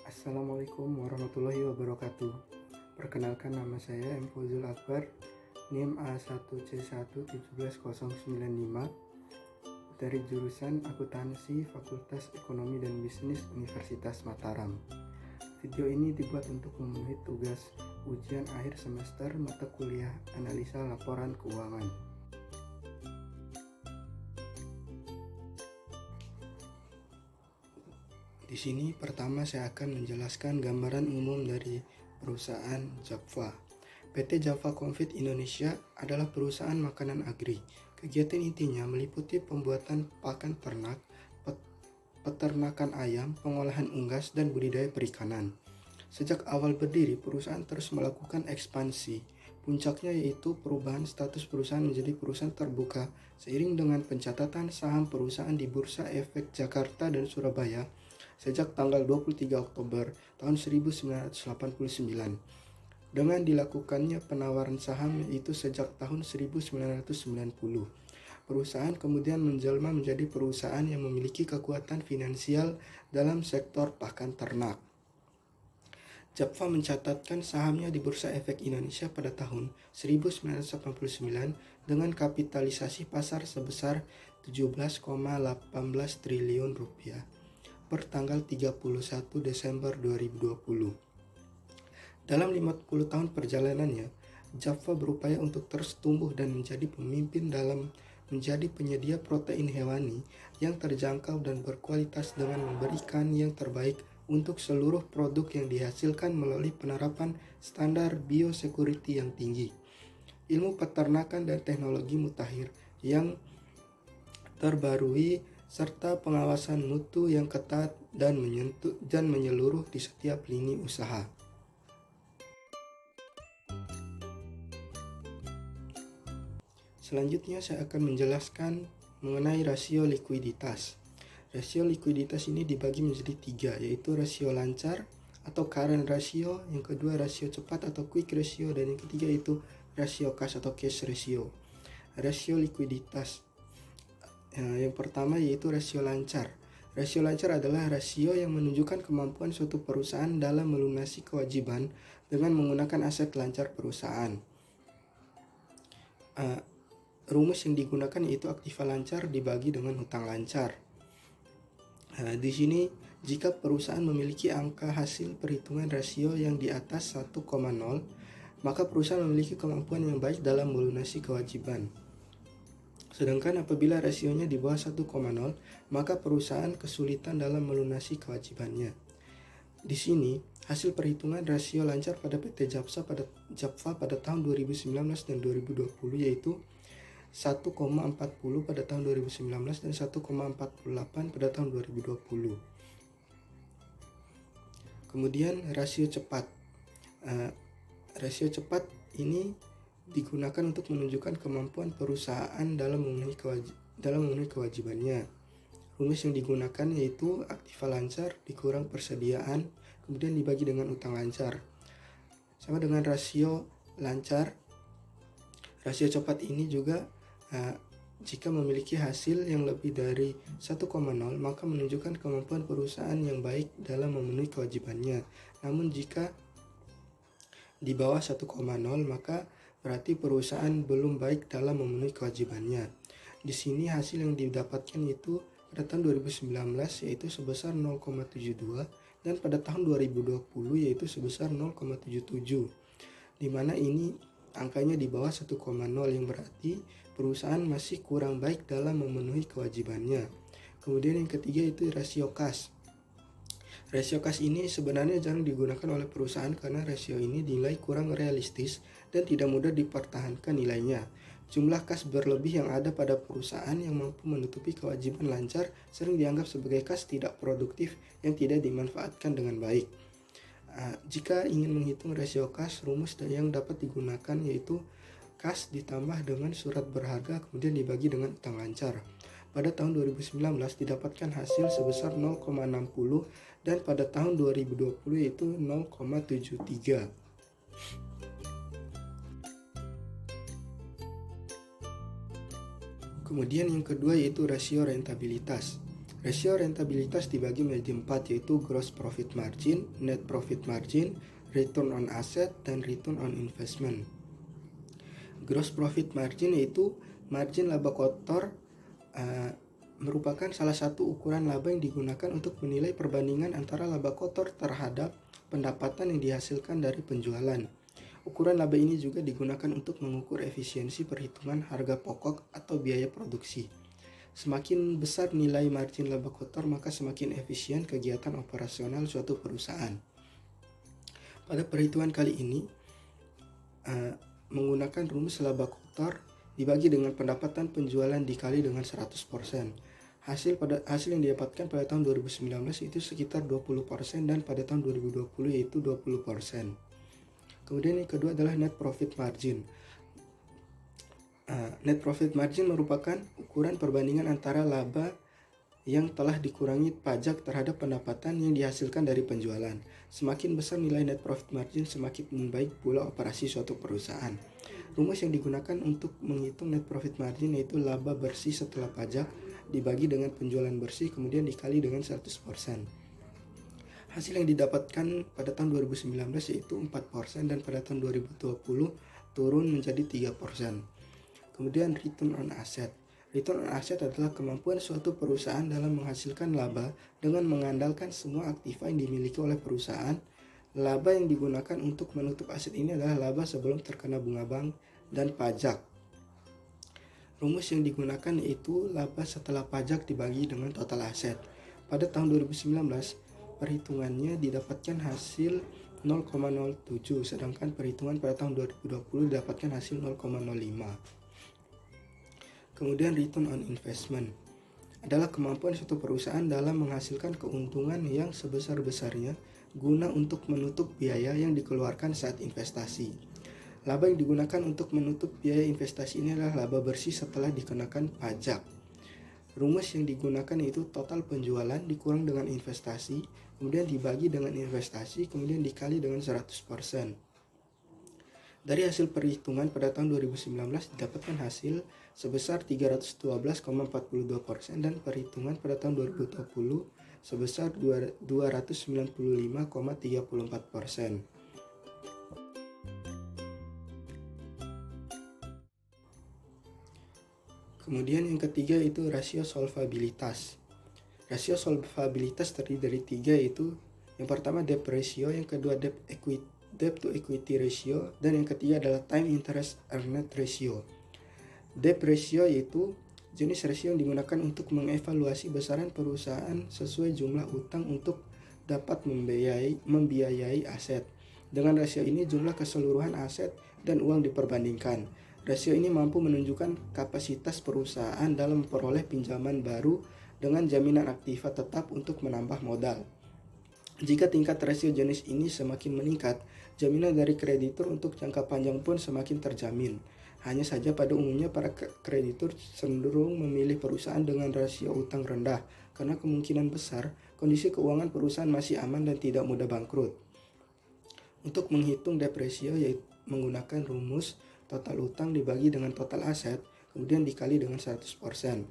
Assalamualaikum warahmatullahi wabarakatuh. Perkenalkan, nama saya M. Fauzul Akbar, NIM A1C1171095 dari jurusan Akuntansi Fakultas Ekonomi dan Bisnis Universitas Mataram. Video ini dibuat untuk memenuhi tugas ujian akhir semester mata kuliah Analisa Laporan Keuangan. Di sini pertama saya akan menjelaskan gambaran umum dari perusahaan Japfa. PT Japfa Confeed Indonesia adalah perusahaan makanan agri. Kegiatan intinya meliputi pembuatan pakan ternak, peternakan ayam, pengolahan unggas, dan budidaya perikanan. Sejak awal berdiri, perusahaan terus melakukan ekspansi. Puncaknya yaitu perubahan status perusahaan menjadi perusahaan terbuka seiring dengan pencatatan saham perusahaan di Bursa Efek Jakarta dan Surabaya sejak tanggal 23 Oktober tahun 1989. Dengan dilakukannya penawaran saham yaitu sejak tahun 1990. Perusahaan kemudian menjelma menjadi perusahaan yang memiliki kekuatan finansial dalam sektor pakan ternak. Japfa mencatatkan sahamnya di Bursa Efek Indonesia pada tahun 1989 dengan kapitalisasi pasar sebesar 17,18 triliun rupiah per tanggal 31 Desember 2020. Dalam 50 tahun perjalanannya, Japfa berupaya untuk terus tumbuh dan menjadi pemimpin dalam menjadi penyedia protein hewani yang terjangkau dan berkualitas dengan memberikan yang terbaik untuk seluruh produk yang dihasilkan melalui penerapan standar biosecurity yang tinggi, ilmu peternakan dan teknologi mutakhir yang terbarui, serta pengawasan mutu yang ketat dan menyeluruh di setiap lini usaha. Selanjutnya saya akan menjelaskan mengenai rasio likuiditas. Rasio likuiditas ini dibagi menjadi 3, yaitu rasio lancar atau current ratio, yang kedua rasio cepat atau quick ratio, dan yang ketiga itu rasio cash atau cash ratio. Rasio likuiditas yang pertama yaitu rasio lancar. Rasio lancar adalah rasio yang menunjukkan kemampuan suatu perusahaan dalam melunasi kewajiban dengan menggunakan aset lancar perusahaan. Rumus yang digunakan yaitu aktiva lancar dibagi dengan hutang lancar. Di sini, jika perusahaan memiliki angka hasil perhitungan rasio yang di atas 1,0, maka perusahaan memiliki kemampuan yang baik dalam melunasi kewajiban. Sedangkan apabila rasionya di bawah 1,0, maka perusahaan kesulitan dalam melunasi kewajibannya. Di sini, hasil perhitungan rasio lancar pada PT Japfa pada tahun 2019 dan 2020 yaitu 1,40 pada tahun 2019 dan 1,48 pada tahun 2020. Kemudian rasio cepat. Rasio cepat ini digunakan untuk menunjukkan kemampuan perusahaan dalam memenuhi kewajibannya. Rumus yang digunakan yaitu aktiva lancar dikurang persediaan, kemudian dibagi dengan utang lancar. Sama dengan rasio lancar, rasio cepat ini juga jika memiliki hasil yang lebih dari 1,0, maka menunjukkan kemampuan perusahaan yang baik dalam memenuhi kewajibannya. Namun jika di bawah 1,0, maka berarti perusahaan belum baik dalam memenuhi kewajibannya. Di sini hasil yang didapatkan itu pada tahun 2019 yaitu sebesar 0,72 dan pada tahun 2020 yaitu sebesar 0,77. Di mana ini angkanya di bawah 1,0 yang berarti perusahaan masih kurang baik dalam memenuhi kewajibannya. Kemudian yang ketiga itu rasio kas. Rasio kas ini sebenarnya jarang digunakan oleh perusahaan karena rasio ini dinilai kurang realistis dan tidak mudah dipertahankan nilainya. Jumlah kas berlebih yang ada pada perusahaan yang mampu menutupi kewajiban lancar sering dianggap sebagai kas tidak produktif yang tidak dimanfaatkan dengan baik. Jika ingin menghitung rasio kas, rumus yang dapat digunakan yaitu kas ditambah dengan surat berharga kemudian dibagi dengan utang lancar. Pada tahun 2019 didapatkan hasil sebesar 0,60 dan pada tahun 2020 yaitu 0,73. Kemudian yang kedua yaitu rasio rentabilitas. Rasio rentabilitas dibagi menjadi 4, yaitu gross profit margin, net profit margin, return on asset, dan return on investment. Gross profit margin yaitu margin laba kotor, merupakan salah satu ukuran laba yang digunakan untuk menilai perbandingan antara laba kotor terhadap pendapatan yang dihasilkan dari penjualan. Ukuran laba ini juga digunakan untuk mengukur efisiensi perhitungan harga pokok atau biaya produksi. Semakin besar nilai margin laba kotor, maka semakin efisien kegiatan operasional suatu perusahaan. Pada perhitungan kali ini, menggunakan rumus laba kotor dibagi dengan pendapatan penjualan dikali dengan 100%. Hasil yang didapatkan pada tahun 2019 itu sekitar 20% dan pada tahun 2020 yaitu 20%. Kemudian yang kedua adalah net profit margin. Net profit margin merupakan ukuran perbandingan antara laba yang telah dikurangi pajak terhadap pendapatan yang dihasilkan dari penjualan. Semakin besar nilai net profit margin, semakin membaik pula operasi suatu perusahaan. Rumus yang digunakan untuk menghitung net profit margin yaitu laba bersih setelah pajak dibagi dengan penjualan bersih kemudian dikali dengan 100%. Hasil yang didapatkan pada tahun 2019 yaitu 4% dan pada tahun 2020 turun menjadi 3%. Kemudian return on asset. Return on asset adalah kemampuan suatu perusahaan dalam menghasilkan laba dengan mengandalkan semua aktiva yang dimiliki oleh perusahaan. Laba yang digunakan untuk menutup aset ini adalah laba sebelum terkena bunga bank dan pajak. Rumus yang digunakan yaitu laba setelah pajak dibagi dengan total aset. Pada tahun 2019, perhitungannya didapatkan hasil 0,07, sedangkan perhitungan pada tahun 2020 didapatkan hasil 0,05. Kemudian return on investment adalah kemampuan suatu perusahaan dalam menghasilkan keuntungan yang sebesar-besarnya guna untuk menutup biaya yang dikeluarkan saat investasi. Laba yang digunakan untuk menutup biaya investasi ini adalah laba bersih setelah dikenakan pajak. Rumus yang digunakan yaitu total penjualan dikurang dengan investasi, kemudian dibagi dengan investasi, kemudian dikali dengan 100%. Dari hasil perhitungan pada tahun 2019 didapatkan hasil sebesar 312,42% dan perhitungan pada tahun 2020 sebesar 295,34%. Kemudian yang ketiga itu rasio solvabilitas. Rasio solvabilitas terdiri dari 3 yaitu yang pertama debt ratio, yang kedua debt to equity ratio, dan yang ketiga adalah time interest earned ratio. Debt ratio yaitu jenis rasio yang digunakan untuk mengevaluasi besaran perusahaan sesuai jumlah utang untuk dapat membiayai aset. Dengan rasio ini jumlah keseluruhan aset dan uang diperbandingkan. Rasio ini mampu menunjukkan kapasitas perusahaan dalam memperoleh pinjaman baru dengan jaminan aktiva tetap untuk menambah modal. Jika tingkat rasio jenis ini semakin meningkat, jaminan dari kreditur untuk jangka panjang pun semakin terjamin. Hanya saja pada umumnya para kreditur cenderung memilih perusahaan dengan rasio utang rendah karena kemungkinan besar kondisi keuangan perusahaan masih aman dan tidak mudah bangkrut. Untuk menghitung debt ratio yaitu menggunakan rumus total utang dibagi dengan total aset, kemudian dikali dengan 100%.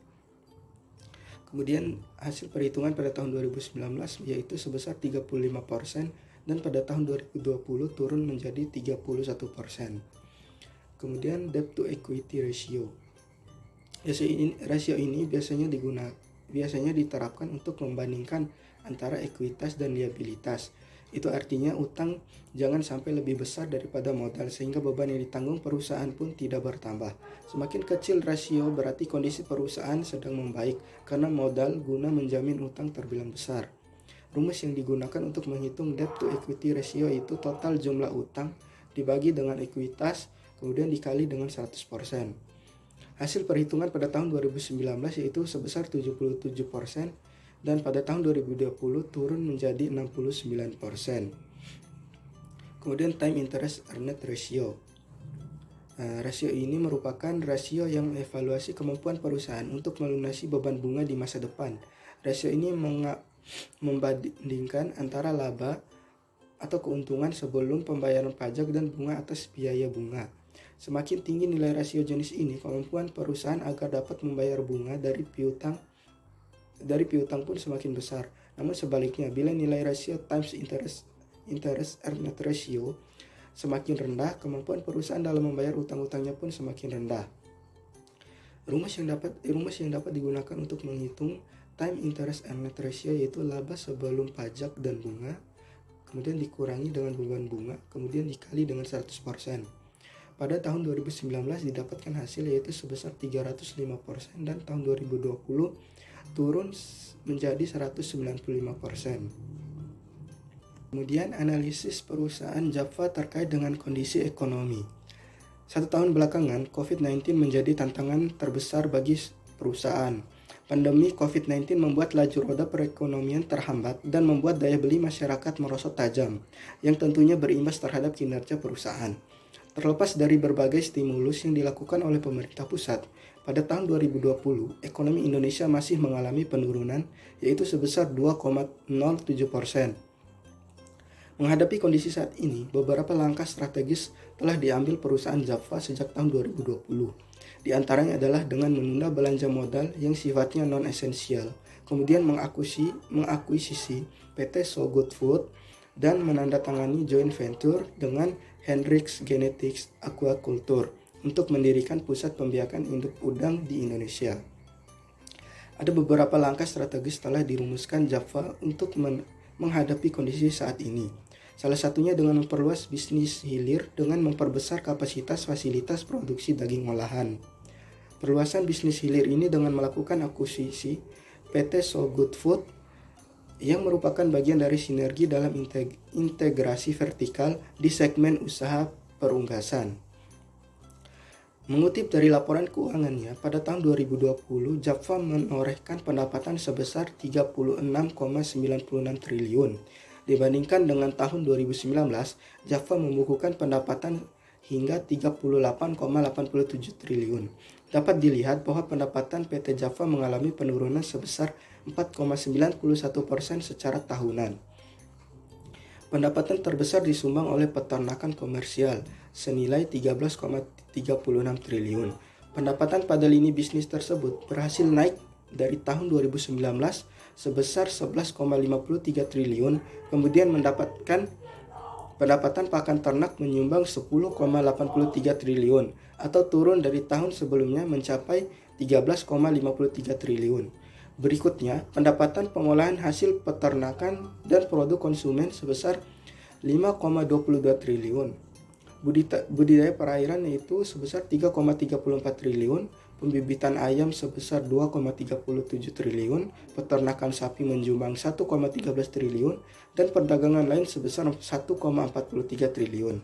Kemudian hasil perhitungan pada tahun 2019 yaitu sebesar 35% dan pada tahun 2020 turun menjadi 31%. Kemudian debt to equity ratio. Rasio ini biasanya diterapkan untuk membandingkan antara ekuitas dan liabilitas. Itu artinya utang jangan sampai lebih besar daripada modal sehingga beban yang ditanggung perusahaan pun tidak bertambah. Semakin kecil rasio berarti kondisi perusahaan sedang membaik karena modal guna menjamin utang terbilang besar. Rumus yang digunakan untuk menghitung debt to equity ratio itu total jumlah utang dibagi dengan ekuitas kemudian dikali dengan 100%. Hasil perhitungan pada tahun 2019 yaitu sebesar 77%. Dan pada tahun 2020 turun menjadi 69%. Kemudian time interest earned ratio. Rasio ini merupakan rasio yang mengevaluasi kemampuan perusahaan untuk melunasi beban bunga di masa depan. Rasio ini membandingkan antara laba atau keuntungan sebelum pembayaran pajak dan bunga atas biaya bunga. Semakin tinggi nilai rasio jenis ini, kemampuan perusahaan agar dapat membayar bunga dari piutang piutang pun semakin besar. Namun sebaliknya, bila nilai rasio times interest earned ratio semakin rendah, kemampuan perusahaan dalam membayar utang-utangnya pun semakin rendah. Rumus yang dapat digunakan untuk menghitung time interest earned ratio yaitu laba sebelum pajak dan bunga, kemudian dikurangi dengan beban bunga, kemudian dikali dengan 100%. Pada tahun 2019 didapatkan hasil yaitu sebesar 305% dan tahun 2020 turun menjadi 195%. Kemudian analisis perusahaan Java terkait dengan kondisi ekonomi. 1 tahun belakangan, COVID-19 menjadi tantangan terbesar bagi perusahaan. Pandemi COVID-19 membuat laju roda perekonomian terhambat dan membuat daya beli masyarakat merosot tajam, yang tentunya berimbas terhadap kinerja perusahaan. Terlepas dari berbagai stimulus yang dilakukan oleh pemerintah pusat, pada tahun 2020, ekonomi Indonesia masih mengalami penurunan, yaitu sebesar 2,07%. Menghadapi kondisi saat ini, beberapa langkah strategis telah diambil perusahaan Java sejak tahun 2020. Di antaranya adalah dengan menunda belanja modal yang sifatnya non-esensial, kemudian mengakuisisi PT So Good Food, dan menandatangani joint venture dengan Hendrix Genetics Aquaculture untuk mendirikan pusat pembiakan induk udang di Indonesia. Ada beberapa langkah strategis telah dirumuskan Java untuk menghadapi kondisi saat ini. Salah satunya dengan memperluas bisnis hilir dengan memperbesar kapasitas fasilitas produksi daging olahan. Perluasan bisnis hilir ini dengan melakukan akuisisi PT So Good Food yang merupakan bagian dari sinergi dalam integrasi vertikal di segmen usaha perunggasan. Mengutip dari laporan keuangannya, pada tahun 2020, Java menorehkan pendapatan sebesar 36,96 triliun. Dibandingkan dengan tahun 2019, Java membukukan pendapatan hingga 38,87 triliun. Dapat dilihat bahwa pendapatan PT Java mengalami penurunan sebesar 4,91% secara tahunan. Pendapatan terbesar disumbang oleh peternakan komersial senilai 13,36 triliun. Pendapatan pada lini bisnis tersebut berhasil naik dari tahun 2019 sebesar 11,53 triliun, kemudian mendapatkan pendapatan pakan ternak menyumbang 10,83 triliun atau turun dari tahun sebelumnya mencapai 13,53 triliun. Berikutnya, pendapatan pengolahan hasil peternakan dan produk konsumen sebesar 5,22 triliun. Budidaya perairan yaitu sebesar 3,34 triliun, pembibitan ayam sebesar 2,37 triliun, peternakan sapi menjumbang 1,13 triliun, dan perdagangan lain sebesar 1,43 triliun.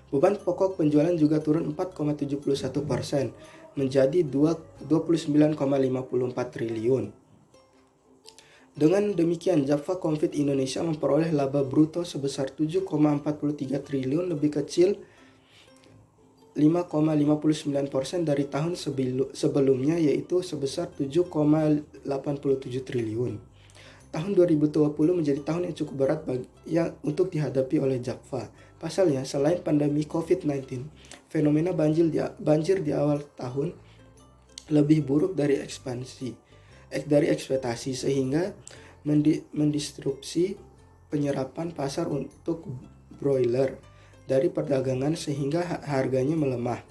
Beban pokok penjualan juga turun 4,71% menjadi 29,54 triliun. Dengan demikian, Java Confeed Indonesia memperoleh laba bruto sebesar 7,43 triliun, lebih kecil 5,59% dari tahun sebelumnya yaitu sebesar 7,87 triliun. Tahun 2020 menjadi tahun yang cukup berat untuk dihadapi oleh Java. Pasalnya, selain pandemi COVID-19, fenomena banjir di awal tahun lebih buruk dari ekspektasi sehingga mendistrupsi penyerapan pasar untuk broiler dari perdagangan sehingga harganya melemah.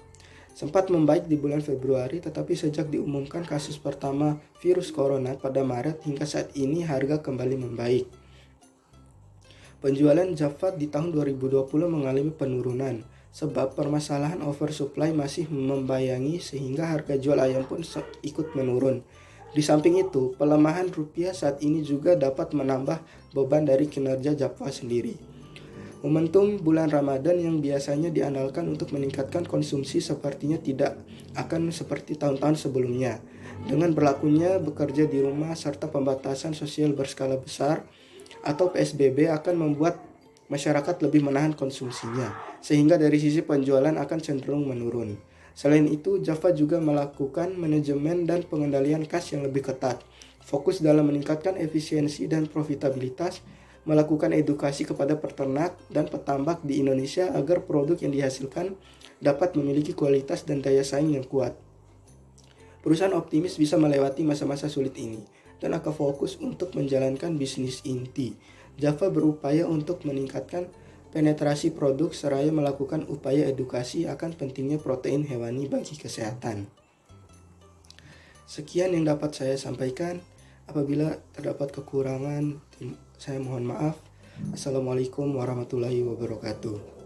Sempat membaik di bulan Februari, tetapi sejak diumumkan kasus pertama virus corona pada Maret hingga saat ini harga kembali membaik. Penjualan Java di tahun 2020 mengalami penurunan sebab permasalahan oversupply masih membayangi sehingga harga jual ayam pun ikut menurun. Di samping itu, pelemahan rupiah saat ini juga dapat menambah beban dari kinerja Java sendiri. Momentum bulan Ramadan yang biasanya diandalkan untuk meningkatkan konsumsi sepertinya tidak akan seperti tahun-tahun sebelumnya. Dengan berlakunya bekerja di rumah serta pembatasan sosial berskala besar atau PSBB akan membuat masyarakat lebih menahan konsumsinya, sehingga dari sisi penjualan akan cenderung menurun. Selain itu, Java juga melakukan manajemen dan pengendalian kas yang lebih ketat, fokus dalam meningkatkan efisiensi dan profitabilitas, melakukan edukasi kepada peternak dan petambak di Indonesia agar produk yang dihasilkan dapat memiliki kualitas dan daya saing yang kuat. Perusahaan optimis bisa melewati masa-masa sulit ini dan akan fokus untuk menjalankan bisnis inti. Java berupaya untuk meningkatkan penetrasi produk seraya melakukan upaya edukasi akan pentingnya protein hewani bagi kesehatan. Sekian yang dapat saya sampaikan. Apabila terdapat kekurangan, saya mohon maaf. Assalamualaikum warahmatullahi wabarakatuh.